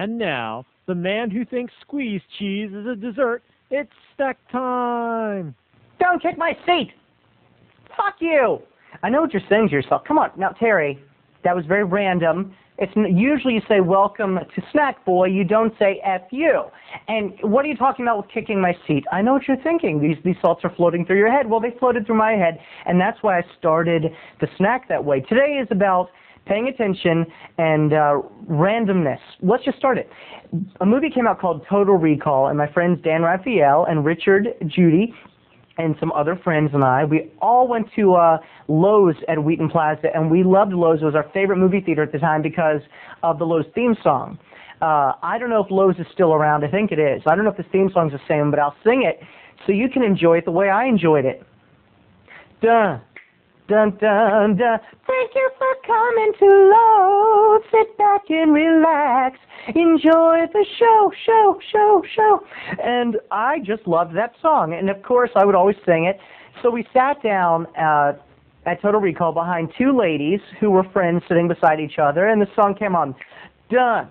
And now, the man who thinks squeezed cheese is a dessert, it's snack time! Don't kick my seat! Fuck you! I know what you're saying to yourself. Come on, now Terry, that was very random. Usually you say welcome to Snackboy, you don't say F you. And what are you talking about with kicking my seat? I know what you're thinking. These thoughts are floating through your head. Well, they floated through my head, and that's why I started the snack that way. Today is about paying attention and randomness. Let's just start it. A movie came out called Total Recall, and my friends Dan Raphael and Richard Judy and some other friends and I, we all went to Loews at Wheaton Plaza, and we loved Loews. It was our favorite movie theater at the time because of the Loews theme song. I don't know if Loews is still around. I think it is. I don't know if the theme song's the same, but I'll sing it so you can enjoy it the way I enjoyed it. Dun, dun, dun, dun. Thank you for coming to Loews. Sit back and relax. Enjoy the show. And I just loved that song. And of course, I would always sing it. So we sat down at Total Recall behind two ladies who were friends sitting beside each other. And the song came on. Dun,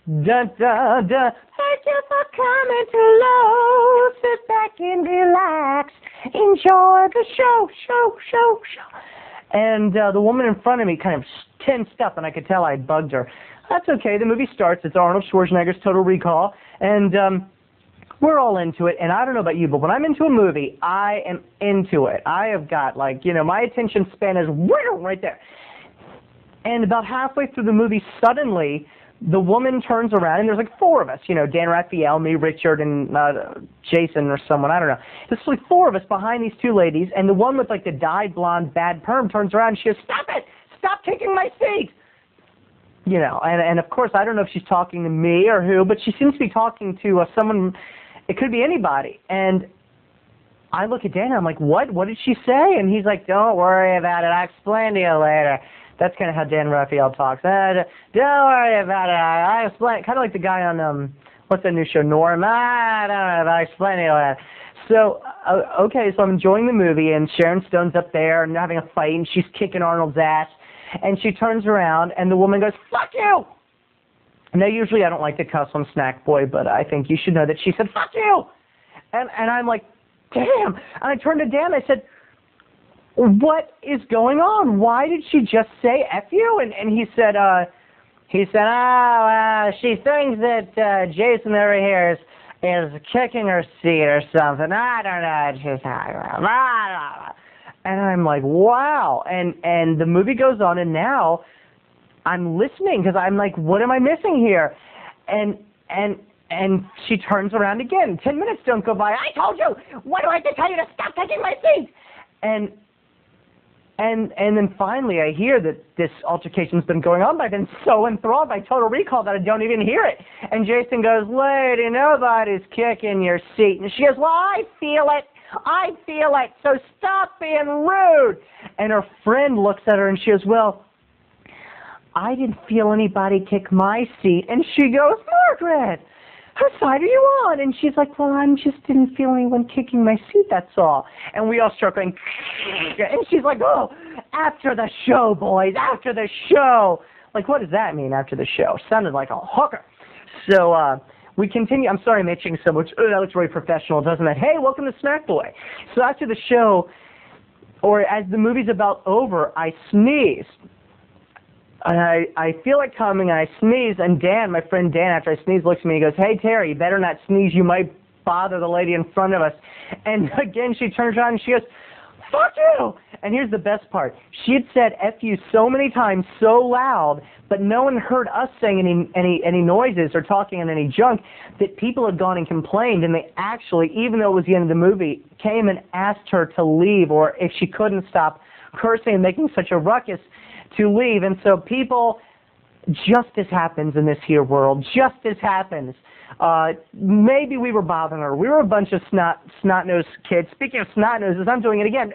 dun, dun, dun. Thank you for coming to Loews. Sit back and relax. Enjoy the show. And the woman in front of me kind of tensed up, and I could tell I had bugged her. That's okay. The movie starts. It's Arnold Schwarzenegger's Total Recall, and we're all into it. And I don't know about you, but when I'm into a movie, I am into it. I have got, like, you know, my attention span is right there. And about halfway through the movie, suddenly, the woman turns around, and there's like four of us, you know, Dan Raphael, me, Richard, and Jason or someone, I don't know. There's like four of us behind these two ladies, and the one with like the dyed blonde bad perm turns around and she goes, "Stop it! Stop kicking my seat!" You know, and of course, I don't know if she's talking to me or who, but she seems to be talking to someone. It could be anybody. And I look at Dan, and I'm like, what? What did she say? And he's like, "Don't worry about it. I'll explain to you later." That's kind of how Dan Raphael talks. Don't worry about it. I explain. Kind of like the guy on, what's that new show, Norm? I don't know. I'll explain to you later. So, okay, so I'm enjoying the movie, and Sharon Stone's up there and having a fight, and she's kicking Arnold's ass. And she turns around, and the woman goes, "Fuck you!" Now, usually I don't like to cuss on Snackboy, but I think you should know that she said, "Fuck you!" And I'm like, damn. And I turned to Dan, I said, "What is going on? Why did she just say F you?" And he said, she thinks that Jason over here is kicking her seat or something. I don't know what she's talking about. And I'm like, wow. And the movie goes on, and now I'm listening because I'm like, what am I missing here? And she turns around again. 10 minutes don't go by. "I told you! What do I have to tell you to stop taking my seat?" And then finally I hear that this altercation's been going on, but I've been so enthralled by Total Recall that I don't even hear it. And Jason goes, "Lady, nobody's kicking your seat." And she goes, "Well, I feel it, so stop being rude." And her friend looks at her and she goes, "Well, I didn't feel anybody kick my seat." And she goes, "Margaret, whose side are you on?" And she's like, "Well, I just didn't feel anyone kicking my seat, that's all." And we all start going, and she's like, "Oh, after the show, boys, after the show." Like, what does that mean, after the show? Sounded like a hooker. So we continue. I'm sorry I'm itching so much. That looks very professional, doesn't it? Hey, welcome to Snackboy. So after the show, or as the movie's about over, I sneeze. And I feel like coming, and I sneeze, and Dan, my friend Dan, after I sneeze, looks at me and goes, "Hey, Terry, you better not sneeze. You might bother the lady in front of us." And again, she turns around and she goes, "Fuck you!" And here's the best part. She had said F you so many times, so loud, but no one heard us saying any noises or talking on any junk, that people had gone and complained, and they actually, even though it was the end of the movie, came and asked her to leave, or if she couldn't stop cursing and making such a ruckus, to leave. And so people, justice happens in this here world. Justice happens. Maybe we were bothering her. We were a bunch of snot-nosed kids. Speaking of snot-noses, I'm doing it again.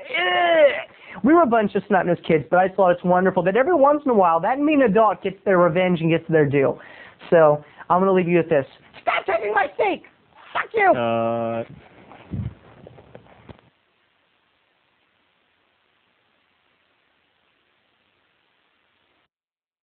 We were a bunch of snot-nosed kids, but I thought it's wonderful that every once in a while that mean adult gets their revenge and gets their due. So I'm going to leave you with this. Stop taking my seat! Fuck you!